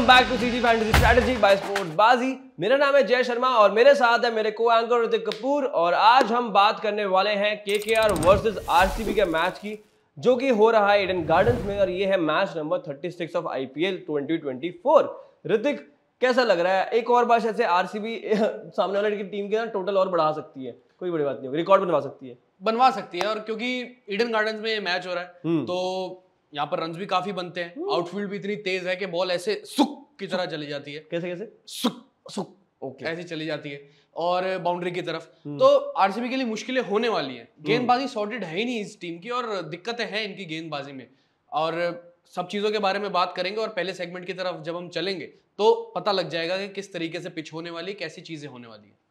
Welcome back to CG fantasy strategy by sports Baazi. मेरा नाम है जय शर्मा और मेरे साथ है मेरे को एंकर ऋतिक कपूर। और आज हम बात करने वाले हैं केकेआर वर्सेस आरसीबी के मैच की, जो कि हो रहा है ईडन गार्डन्स में, और ये है match number 36 of IPL 2024। Hrithik, कैसा लग रहा है? एक और बार शायद से आरसीबी सामने वाले की टीम के ना टोटल और बढ़ा सकती है, कोई बड़ी बात नहीं होगी, रिकॉर्ड बनवा सकती है। और क्योंकि ईडन गार्डन्स में मैच हो रहा है तो यहाँ पर रन्स भी काफी बनते हैं, आउटफील्ड भी इतनी तेज है कि बॉल ऐसे सुक की तरह चली जाती है। कैसे सुक ओके ऐसी चली जाती है और बाउंड्री की तरफ। तो आरसीबी के लिए मुश्किलें होने वाली हैं। गेंदबाजी सॉर्टेड है ही नहीं इस टीम की और दिक्कतें हैं इनकी गेंदबाजी में, और सब चीजों के बारे में बात करेंगे। और पहले सेगमेंट की तरफ जब हम चलेंगे तो पता लग जाएगा कि किस तरीके से पिच होने वाली है, कैसी चीजें होने वाली है।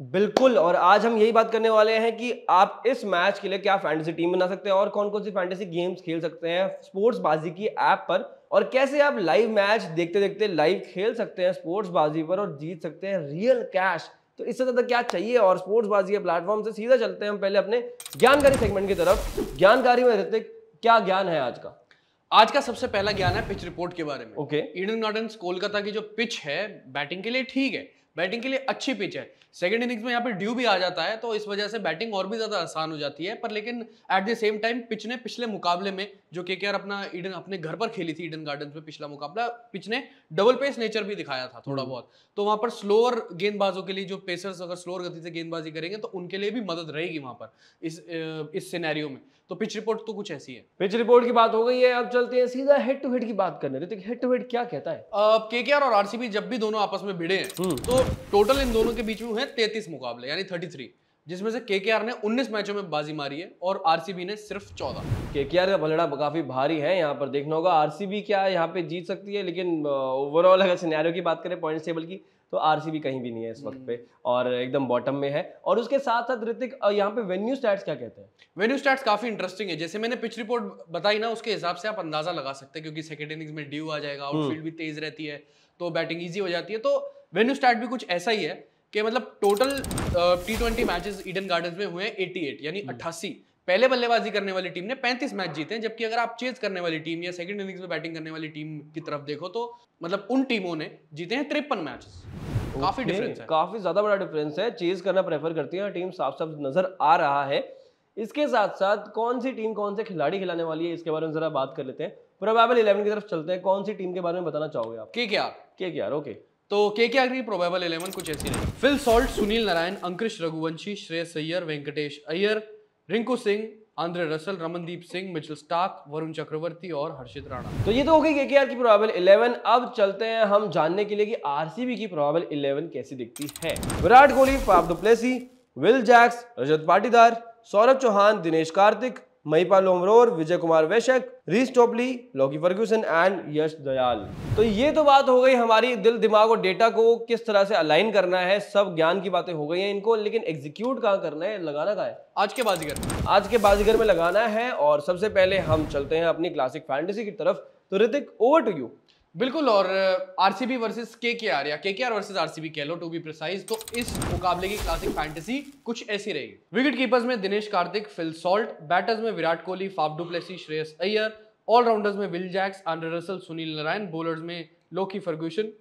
बिल्कुल, और आज हम यही बात करने वाले हैं कि आप इस मैच के लिए क्या फैंटेसी टीम बना सकते हैं और कौन कौन सी फैंटेसी गेम्स खेल सकते हैं स्पोर्ट्स बाजी की ऐप पर, और कैसे आप लाइव मैच देखते देखते लाइव खेल सकते हैं स्पोर्ट्स बाजी पर और जीत सकते हैं रियल कैश। तो इससे ज्यादा क्या चाहिए? और स्पोर्ट्स बाजी के प्लेटफॉर्म से सीधा चलते हैं हम पहले अपने ज्ञानकारी सेगमेंट की तरफ। ज्ञानकारी में ऋतिक, क्या ज्ञान है आज का? आज का सबसे पहला ज्ञान है पिच रिपोर्ट के बारे में। ओके, ईडन गार्डन्स कोलकाता की जो पिच है बैटिंग के लिए ठीक है, बैटिंग के लिए अच्छी पिच है। सेकंड इनिंग्स में यहाँ पे ड्यू भी आ जाता है तो इस वजह से बैटिंग और भी ज्यादा आसान हो जाती है। पर लेकिन at the same time pitch ने पिछले मुकाबले में जो केकेआर अपने घर पर खेली थी ईडन गार्डन्स में पिछला मुकाबला, पिच ने डबल पेस नेचर भी दिखाया था थोड़ा बहुत। तो वहां पर स्लोअर गेंदबाजों के लिए, जो पेसर्स अगर स्लोअर गति से गेंदबाजी करेंगे तो उनके लिए भी मदद रहेगी वहां पर इस सिनेरियो में। तो पिच रिपोर्ट तो कुछ ऐसी है। पिच रिपोर्ट की बात हो गई है, अब चलते हैं सीधा हेड टू हेड की बात करने। ऋतिक, हेड टू हेड क्या कहता है? केकेआर और आरसीबी जब भी दोनों आपस में भिड़े हैं तो टोटल इन दोनों के बीच में है 33 मुकाबले यानी 33, जिसमें से केकेआर ने 19 मैचों में बाजी मारी है और आरसीबी ने सिर्फ 14। केकेआर का पलड़ा काफी भारी है, यहाँ पर देखना होगा आरसीबी क्या यहाँ पे जीत सकती है, लेकिन ओवरऑल अगर सिनेरियो की बात करें पॉइंट्स टेबल की तो आरसीबी कहीं भी नहीं है इस वक्त पे और एकदम बॉटम में है। और उसके साथ साथ ऋतिक, यहाँ पे वेन्यू स्टैट्स क्या कहते हैं? वेन्यू स्टैट्स काफी इंटरेस्टिंग है। जैसे मैंने पिच रिपोर्ट बताई ना, उसके हिसाब से आप अंदाजा लगा सकते हैं, क्योंकि सेकंड इनिंग्स में ड्यू आ जाएगा, आउटफील्ड भी तेज रहती है तो बैटिंग ईजी हो जाती है। तो वेन्यू स्टैट भी कुछ ऐसा ही है कि मतलब total T20 matches Eden gardens में हुए 88 यानी 88। पहले बल्लेबाजी करने वाली टीम ने 35 मैच जीते हैं, जबकि अगर आप चेज करने वाली टीम या सेकंड इनिंग्स में बैटिंग करने वाली टीम की तरफ देखो तो मतलब उन टीमों ने जीते हैं 53 मैचेस। काफी डिफरेंस है, काफी ज्यादा बड़ा डिफरेंस है। चेज करना प्रेफर करती है टीम, साफ साफ नजर आ रहा है। इसके साथ साथ कौन सी टीम कौन से खिलाड़ी खिलाने वाली है इसके बारे में जरा बात कर लेते हैं। प्रोबेबल 11 की तरफ चलते हैं। कौन सी टीम के बारे में बताना चाहोगे आप? केकेआर। ओके, तो केकेआर की प्रोबेबल 11 कुछ ऐसी रही। Phil Salt, Sunil Narine, Ankush Raghuvanshi, Shreyas Iyer, Venkatesh Iyer, Rinku Singh, Andre Russell, Ramandeep Singh, Mitchell Starc, Varun Chakravarthy और हर्षित राणा। तो ये तो हो गई केकेआर की प्रोबेबल 11। अब चलते हैं हम जानने के लिए कि आरसीबी की प्रोबेबल 11 कैसी दिखती है। Virat Kohli, Faf du Plessis, Will Jacks, Rajat Patidar, Saurabh Chauhan, Dinesh Karthik, Mahipal Lomror, Vijay Kumar Vyshak, Reece Topley, Lockie Ferguson and Yash Dayal. तो ये तो बात हो गई हमारी दिल दिमाग और डेटा को किस तरह से अलाइन करना है, सब ज्ञान की बातें हो गई हैं इनको, लेकिन एग्जीक्यूट कहाँ करना है, लगाना कहाँ है? आज के बाजीगर में लगाना है। और सबसे पहले हम चलते हैं अपनी क्लासिक फैंटेसी की तरफ। तो ऋतिक, ओवर टू यू। बिल्कुल, और आरसीबी वर्सेस केकेआर या केकेआर वर्सेस आरसीबी कह लो टू बी प्रिसाइज, तो इस मुकाबले की क्लासिक फैंटेसी कुछ ऐसी रहेगी। विकेट कीपर्स में Dinesh Karthik, Phil Salt, batters में Virat Kohli, Faf du Plessis, Shreyas Iyer, allrounders में Will Jacks, Andre Russell, Sunil Narine, bowlers में लॉकी फर्ग्यूसन,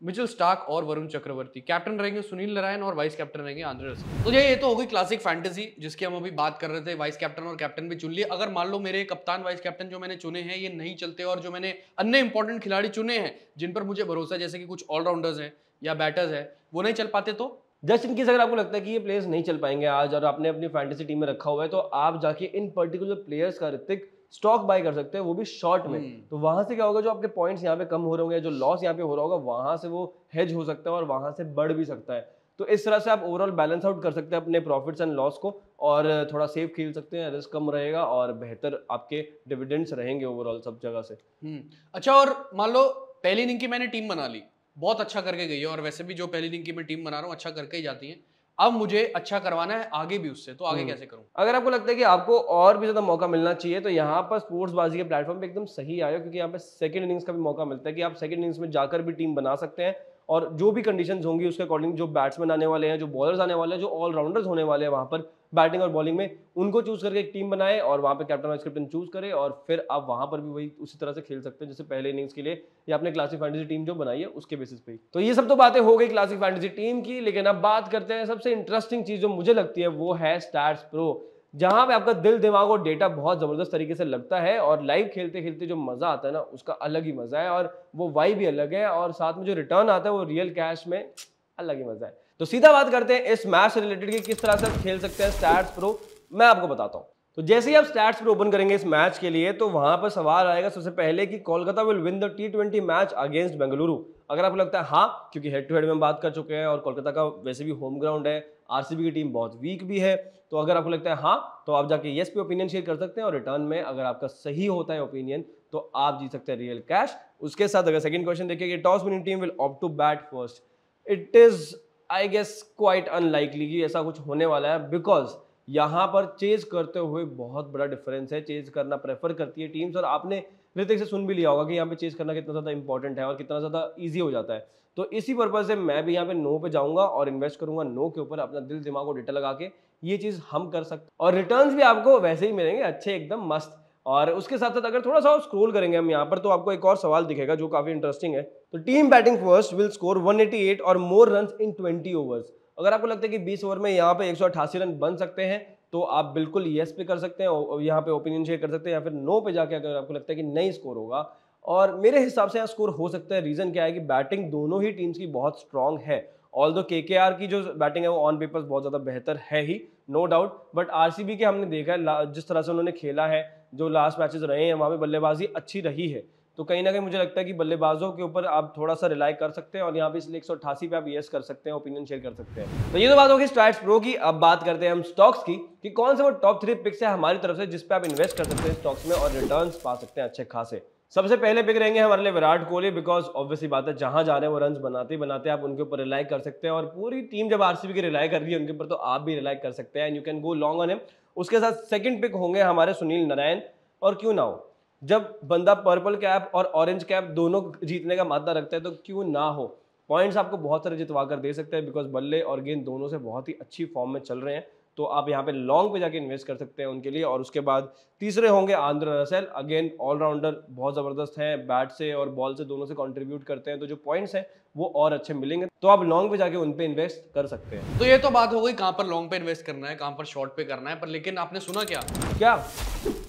मिचेल स्टार्क और वरुण चक्रवर्ती। कैप्टन रहेंगे सुनील नारायण और वाइस कैप्टन रहेंगे आंद्रे रसल। तो ये तो हो गई क्लासिक फैंटेसी जिसकी हम अभी बात कर रहे थे। वाइस कैप्टन और कैप्टन भी चुन लिए। अगर मान लो मेरे कप्तान वाइस कैप्टन जो मैंने चुने हैं ये नहीं चलते और जो मैंने अन्य इंपॉर्टेंट खिलाड़ी चुने हैं जिन पर मुझे भरोसा है, जैसे कि कुछ ऑलराउंडर्स हैं या बैटर्स हैं, वो नहीं चल पाते, तो जस्ट इनकेस अगर आपको लगता है कि ये प्लेयर्स नहीं चल पाएंगे आज और आपने अपनी फैंटेसी टीम में रखा हुआ है, तो आप जाके इन पर्टिकुलर प्लेयर्स का ऋतिक स्टॉक बाय कर सकते हैं, वो भी शॉर्ट में। तो वहां से क्या होगा, जो आपके पॉइंट्स यहाँ पे कम हो रहे होंगे, जो लॉस यहाँ पे हो रहा होगा, वहां से वो हेज हो सकता है और वहां से बढ़ भी सकता है। तो इस तरह से आप ओवरऑल बैलेंस आउट कर सकते हैं अपने प्रॉफिट्स एंड लॉस को, और थोड़ा सेफ खेल सकते हैं, रिस्क कम रहेगा और बेहतर आपके डिविडेंड्स रहेंगे ओवरऑल सब जगह से। अच्छा, और मान लो पहली इनिंग की मैंने टीम बना ली, बहुत अच्छा करके गई है, और वैसे भी जो पहली इनिंग की मैं टीम बना रहा हूँ अच्छा करके ही जाती है। अब मुझे अच्छा करवाना है आगे भी उससे, तो आगे कैसे करूं? अगर आपको लगता है कि आपको और भी ज्यादा मौका मिलना चाहिए, तो यहाँ पर स्पोर्ट्स बाजी के प्लेटफॉर्म पे एकदम सही आया, क्योंकि यहाँ पे सेकंड इनिंग्स का भी मौका मिलता है कि आप सेकंड इनिंग्स में जाकर भी टीम बना सकते हैं और जो भी कंडीशंस होंगी उसके अकॉर्डिंग जो बैट्समैन आने वाले हैं, जो बॉलर्स आने वाले हैं, जो ऑलराउंडर्स होने वाले हैं वहां पर बैटिंग और बॉलिंग में, उनको चूज करके एक टीम बनाए और वहां पे कैप्टन वाइस कैप्टन चूज करे और फिर आप वहां पर भी वही उसी तरह से खेल सकते हैं जैसे पहले इनिंग्स के लिए या अपने क्लासिक फैंटेसी टीम जो बनाई है उसके बेसिस पे। तो ये सब तो बातें हो गई क्लासिक फैंटेसी टीम की, लेकिन अब बात करते हैं सबसे इंटरेस्टिंग चीज जो मुझे लगती है वो है स्टैट्स प्रो, जहां पे आपका दिल दिमाग और डेटा बहुत जबरदस्त तरीके से लगता है और लाइव खेलते खेलते जो मजा आता है ना उसका अलग ही मजा है और वो वाइब भी अलग है और साथ में जो रिटर्न आता है वो रियल कैश में अलग ही मजा है। तो सीधा बात करते हैं इस मैच से रिलेटेड कि किस तरह से आप खेल सकते हैं स्टैट्स प्रो, मैं आपको बताता हूं। तो जैसे ही आप स्टैट्स प्रो ओपन करेंगे इस मैच के लिए तो वहां पर सवाल आएगा सबसे पहले कि Kolkata will win the T20 match against Bengaluru. अगर आपको लगता है हाँ, क्योंकि हेड टू हेड में हम बात कर चुके हैं और कोलकाता का वैसे भी होम ग्राउंड है, आरसीबी की टीम बहुत वीक भी है, तो अगर आपको लगता है हाँ तो आप जाके येस पे ओपिनियन शेयर कर सकते हैं और रिटर्न में अगर आपका सही होता है ओपिनियन तो आप जीत सकते हैं रियल कैश। उसके साथ अगर सेकंड क्वेश्चन देखिए कि toss winning team will opt to bat first, it is I guess quite unlikely कि ऐसा कुछ होने वाला है, बिकॉज यहाँ पर चेज करते हुए बहुत बड़ा डिफरेंस है, चेज करना प्रेफर करती है टीम्स और आपने ऋतिक से सुन भी लिया होगा कि यहाँ पे चेज करना कितना ज़्यादा इंपॉर्टेंट है और कितना ज़्यादा ईजी हो जाता है। तो इसी पर्पज से मैं भी यहाँ पे नो पे जाऊंगा और इन्वेस्ट करूंगा नो के ऊपर, अपना दिल दिमाग और डेटा लगा के ये चीज़ हम कर सकते हैं और रिटर्न्स भी आपको वैसे ही मिलेंगे अच्छे एकदम मस्त। और उसके साथ साथ अगर थोड़ा सा स्क्रॉल करेंगे हम यहाँ पर तो आपको एक और सवाल दिखेगा जो काफी इंटरेस्टिंग है। तो team batting first will score 188 और मोर रन्स इन 20 ओवर्स। अगर आपको लगता है कि 20 ओवर में यहाँ पे 188 रन बन सकते हैं तो आप बिल्कुल येस पे कर सकते हैं और यहाँ पे ओपिनियन शेयर कर सकते हैं, या फिर नो पे जाके अगर आपको लगता है कि नहीं स्कोर होगा। और मेरे हिसाब से यहाँ स्कोर हो सकता है। रीजन क्या है कि बैटिंग दोनों ही टीम्स की बहुत स्ट्रांग है। ऑल्दो केकेआर की जो बैटिंग है वो ऑन पेपर बहुत ज्यादा बेहतर है ही, नो डाउट, बट आरसीबी के हमने देखा है जिस तरह से उन्होंने खेला है, जो लास्ट मैचेस रहे हैं वहां पे बल्लेबाजी अच्छी रही है, तो कहीं ना कहीं मुझे लगता है कि बल्लेबाजों के ऊपर आप थोड़ा सा रिलाई कर सकते हैं और यहाँ पे इसलिए 188 पे आप येस कर सकते हैं, ओपिनियन शेयर कर सकते हैं। तो ये तो बात होगी स्टैट्स प्रो की। अब बात करते हैं हम स्टॉक्स की कि कौन से वो टॉप 3 पिक्स है हमारी तरफ से जिस पे आप इन्वेस्ट कर सकते हैं स्टॉक्स में और रिटर्न्स पा सकते हैं अच्छे खासे। सबसे पहले पिक रहेंगे हमारे लिए विराट कोहली, बिकॉज ऑब्वियसली बात है जहां जा रहे हैं वो रन्स बनाते ही बनाते आप उनके ऊपर रिलाई कर सकते हैं और पूरी टीम जब आरसीबी की रिलाई कर रही है उनके ऊपर तो आप भी रिलाई कर सकते हैं and you can go long on him. उसके साथ सेकंड पिक होंगे हमारे सुनील नारायण, और क्यों ना हो, जब बंदा पर्पल कैप और ऑरेंज कैप दोनों जीतने का मादा रखता है तो क्यों ना हो, पॉइंट्स आपको बहुत सारे जितवा कर दे सकते हैं बिकॉज बल्ले और गेंद दोनों से बहुत ही अच्छी फॉर्म में चल रहे हैं, तो आप यहाँ पे लॉन्ग पे जाके इन्वेस्ट कर सकते हैं उनके लिए। और उसके बाद तीसरे होंगे आंद्रे रसेल, अगेन ऑलराउंडर बहुत जबरदस्त हैं, बैट से और बॉल से दोनों से कंट्रीब्यूट करते हैं, तो जो पॉइंट्स हैं वो और अच्छे मिलेंगे, तो आप लॉन्ग पे जाके उन पे इन्वेस्ट कर सकते हैं। तो ये तो बात हो गई कहां पर लॉन्ग पे इन्वेस्ट करना है, कहां पर शॉर्ट पे करना है, पर लेकिन आपने सुना क्या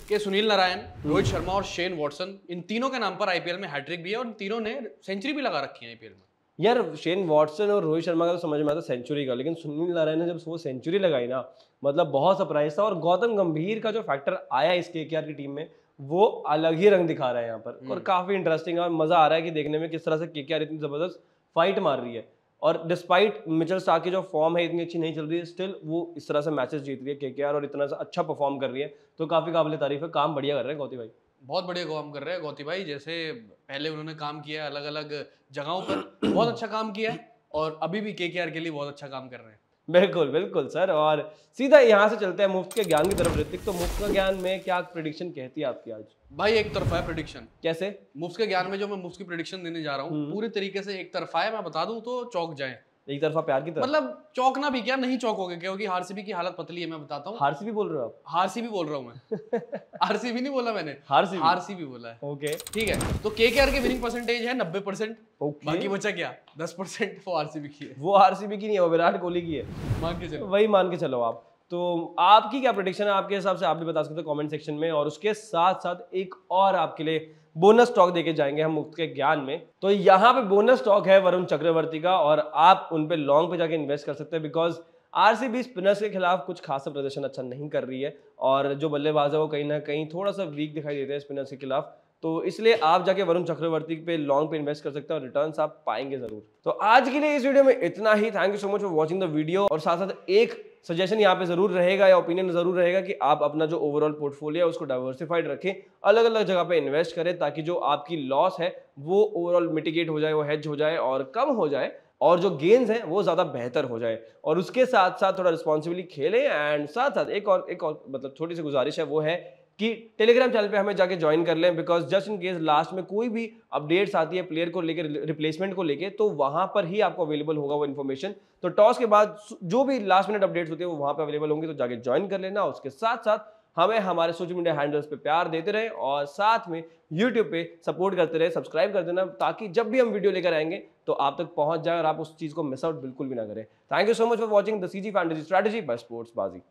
कि सुनील नारायण, रोहित शर्मा और शेन वॉटसन, इन तीनों के नाम पर आईपीएल में हैट्रिक भी है और इन तीनों ने सेंचुरी भी लगा रखी है आईपीएल में। यार शेन वॉटसन और रोहित शर्मा का तो समझ में आता सेंचुरी का, लेकिन सुनील नारायण ने जब वो सेंचुरी लगाई ना, मतलब बहुत सरप्राइज था। और गौतम गंभीर का जो फैक्टर आया इस केकेआर की टीम में वो अलग ही रंग दिखा रहा है यहाँ पर, और काफी इंटरेस्टिंग है और मजा आ रहा है कि देखने में किस तरह से केकेआर इतनी जबरदस्त फाइट मार रही है। और डिस्पाइट मिचेल स्टार्क की जो फॉर्म है इतनी अच्छी नहीं चल रही है, स्टिल वो इस तरह से मैचेस जीत रही है केकेआर और इतना अच्छा परफॉर्म कर रही है, तो काफी काबिल तारीफ है। काम बढ़िया कर रहे हैं गौती भाई, बहुत बढ़िया काम कर रहे हैं गौती भाई। जैसे पहले उन्होंने काम किया अलग अलग जगहों पर, बहुत अच्छा काम किया है और अभी भी केकेआर के लिए बहुत अच्छा काम कर रहे हैं। बिल्कुल बिल्कुल सर। और सीधा यहाँ से चलते हैं मुफ्त के ज्ञान की तरफ। ऋतिक, तो मुफ्त का ज्ञान में क्या प्रेडिक्शन कहती है आपकी आज? भाई एक तरफा है प्रेडिक्शन। कैसे? मुफ्त के ज्ञान में जो मैं मुफ्त की प्रेडिक्शन देने जा रहा हूँ पूरी तरीके से एक तरफा है। मैं बता दूं तो चौक जाए, एक तरफा प्यार की तरफ, मतलब चौकना भी क्या, नहीं चौकोगे क्योंकि आरसीबी की हालत पतली है। मैं बताता हूँ। आरसीबी बोल रहे हो आप? आरसीबी बोल रहा हूँ मैं आरसीबी नहीं बोला मैंने, आरसीबी बोला है। ओके ठीक है, तो केकेआर की विनिंग परसेंटेज है 90%। ओके, बाकी बचा क्या 10% वो आरसीबी की है। वो आरसीबी की नहीं है, वो विराट कोहली की है, मान के चलो, वही मान के चलो आप। तो आपकी क्या प्रेडिक्शन है? आपके हिसाब से आप भी बता सकते हो कमेंट सेक्शन में। और उसके साथ साथ एक और आपके लिए बोनस स्टॉक देके जाएंगे हम मुफ्त के ज्ञान में। तो यहाँ पे बोनस स्टॉक है वरुण चक्रवर्ती का, और आप उन पे लॉन्ग पे जाके इन्वेस्ट कर सकते हैं बिकॉज आरसीबी स्पिनर्स के खिलाफ कुछ खासा प्रदर्शन अच्छा नहीं कर रही है और जो बल्लेबाज है वो कहीं ना कहीं थोड़ा सा वीक दिखाई देते हैं स्पिनर्स के खिलाफ, तो इसलिए आप जाके वरुण चक्रवर्ती पे लॉन्ग पे इन्वेस्ट कर सकते हैं और रिटर्न्स आप पाएंगे जरूर। तो आज के लिए इस वीडियो में इतना ही। Thank you so much for watching the video. और साथ साथ एक सजेशन यहाँ पे जरूर रहेगा या ओपिनियन जरूर रहेगा कि आप अपना जो ओवरऑल पोर्टफोलियो है उसको डाइवर्सिफाइड रखें, अलग अलग जगह पे इन्वेस्ट करें, ताकि जो आपकी लॉस है वो ओवरऑल मिटिगेट हो जाए, वो हेज हो जाए और कम हो जाए, और जो गेन्स हैं वो ज्यादा बेहतर हो जाए। और उसके साथ साथ थोड़ा रिस्पॉन्सिबली खेलें। एंड साथ साथ एक और मतलब छोटी सी गुजारिश है, वो है कि टेलीग्राम चैनल पे हमें जाके ज्वाइन कर लें, because just in case last में कोई भी अपडेट्स आती है प्लेयर को लेकर, रिप्लेसमेंट को लेकर, तो वहां पर ही आपको अवेलेबल होगा वो इन्फॉर्मेशन। तो टॉस के बाद जो भी लास्ट मिनट अपडेट्स होती है वो वहां पे अवेलेबल होंगे, तो जाके ज्वाइन कर लेना। उसके साथ साथ हमें हमारे सोशल मीडिया हैंडल्स पे प्यार देते रहे और साथ में यूट्यूब पे सपोर्ट करते रहे, सब्सक्राइब कर देना, ताकि जब भी हम वीडियो लेकर आएंगे तो आप तक पहुंच जाए और आप उस चीज को मिस आउट बिल्कुल भी ना करें। Thank you so much for watching the CG fantasy strategy by sports बाजी।